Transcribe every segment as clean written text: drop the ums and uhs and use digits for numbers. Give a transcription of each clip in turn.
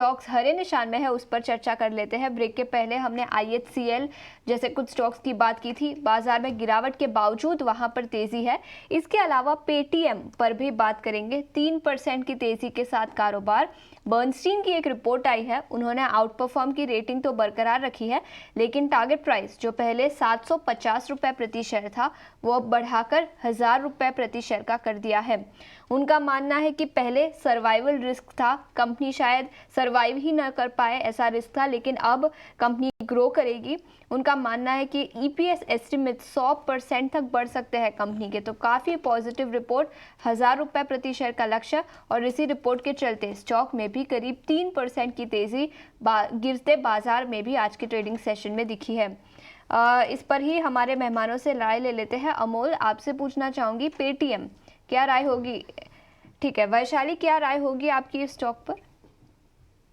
Stocks हरे निशान में है उस पर चर्चा कर लेते हैं। ब्रेक के पहले हमने IHCL जैसे कुछ स्टॉक्स की बात की थी। बाजार में गिरावट के बावजूद वहां पर तेजी है। इसके अलावा पेटीएम पर भी बात करेंगे। 3% की तेजी के साथ कारोबार। बर्नस्टीन की एक रिपोर्ट आई है, उन्होंने आउट परफॉर्म की रेटिंग तो बरकरार रखी है, लेकिन टारगेट प्राइस जो पहले 750 रुपए प्रति शेयर था वो अब बढ़ाकर 1000 रुपए प्रति शेयर का कर दिया है। उनका मानना है कि पहले सर्वाइवल रिस्क था, कंपनी शायद सर्वाइव ही न कर पाए ऐसा रिस्क था, लेकिन अब कंपनी ग्रो करेगी। उनका मानना है कि EPS एस्टिमेट 100% तक बढ़ सकते हैं कंपनी के, तो काफ़ी पॉजिटिव रिपोर्ट। 1000 रुपये प्रति शेयर का लक्ष्य, और इसी रिपोर्ट के चलते स्टॉक में भी करीब 3% की तेज़ी गिरते बाजार में भी आज के ट्रेडिंग सेशन में दिखी है। इस पर ही हमारे मेहमानों से राय ले लेते हैं। अमोल, आपसे पूछना चाहूँगी, पेटीएम क्या राय होगी? ठीक है, वैशाली, क्या राय होगी आपकी इस स्टॉक पर?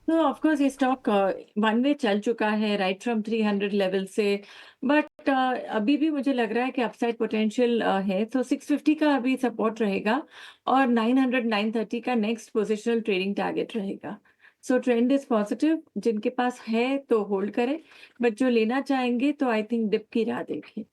तो ऑफ कोर्स ये स्टॉक वन वे चल चुका है राइट फ्रॉम 300 लेवल से, बट अभी भी मुझे लग रहा है कि अपसाइड पोटेंशियल है, तो 650 का अभी सपोर्ट रहेगा और 900 930 का नेक्स्ट पोजिशनल ट्रेडिंग टारगेट रहेगा। सो ट्रेंड इज पॉजिटिव, जिनके पास है तो होल्ड करें, बट जो लेना चाहेंगे तो आई थिंक डिप की राह देखें।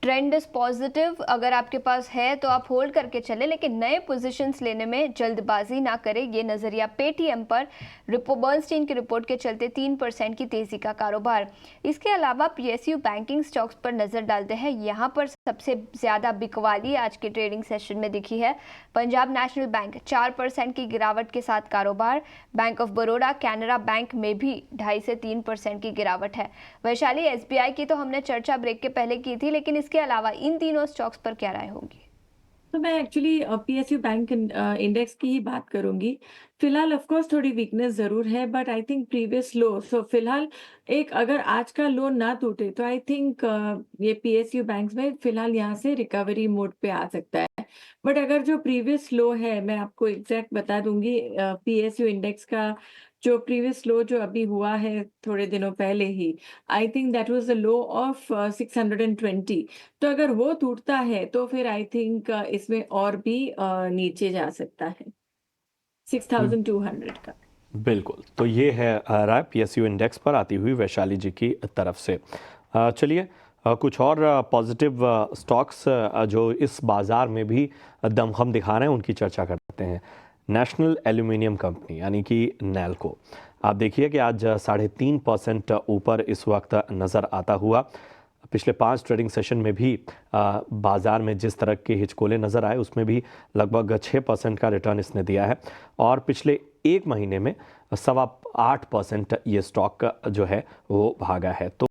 ट्रेंड इज पॉजिटिव, अगर आपके पास है तो आप होल्ड करके चले, लेकिन नए पोजीशंस लेने में जल्दबाजी ना करें, ये नजरिया पेटीएम पर। बर्नस्टीन की रिपोर्ट के चलते 3% की तेजी का कारोबार। इसके अलावा PSU बैंकिंग स्टॉक्स पर नजर डालते हैं। यहाँ पर सबसे ज्यादा बिकवाली आज के ट्रेडिंग सेशन में दिखी है। पंजाब नेशनल बैंक 4% की गिरावट के साथ कारोबार। Bank of Baroda, Canara bank में भी 2.5 से 3% की गिरावट है। वैशाली, SBI की तो हमने चर्चा ब्रेक के पहले की थी, लेकिन इसके अलावा इन तीनों स्टॉक्स पर क्या राय होगी? तो मैं एक्चुअली PSU बैंक इंडेक्स की ही बात करूंगी। फिलहाल ऑफ कोर्स थोड़ी वीकनेस जरूर है, but I think previous low, so फिलहाल एक अगर आज का लो ना टूटे तो आई थिंक ये PSU बैंक्स में फिलहाल यहाँ से रिकवरी मोड पे आ सकता है। बट अगर जो प्रीवियस लो है, मैं आपको एग्जैक्ट बता दूंगी, PSU इंडेक्स का जो प्रीवियस लो जो अभी हुआ है थोड़े दिनों पहले ही, I think that was the low of 620। तो अगर वो टूटता है तो फिर आई थिंक इसमें और भी नीचे जा सकता है 6200 का। बिल्कुल, तो ये है राय PSU इंडेक्स पर आती हुई वैशाली जी की तरफ से। चलिए कुछ और पॉजिटिव स्टॉक्स जो इस बाज़ार में भी दमखम दिखा रहे हैं उनकी चर्चा करते हैं। नेशनल एल्यूमिनियम कंपनी यानी कि नैल्को, आप देखिए कि आज 3.5% ऊपर इस वक्त नज़र आता हुआ। पिछले 5 ट्रेडिंग सेशन में भी बाज़ार में जिस तरह के हिचकोले नज़र आए उसमें भी लगभग 6% का रिटर्न इसने दिया है, और पिछले एक महीने में 8.25% ये स्टॉक जो है वो भागा है। तो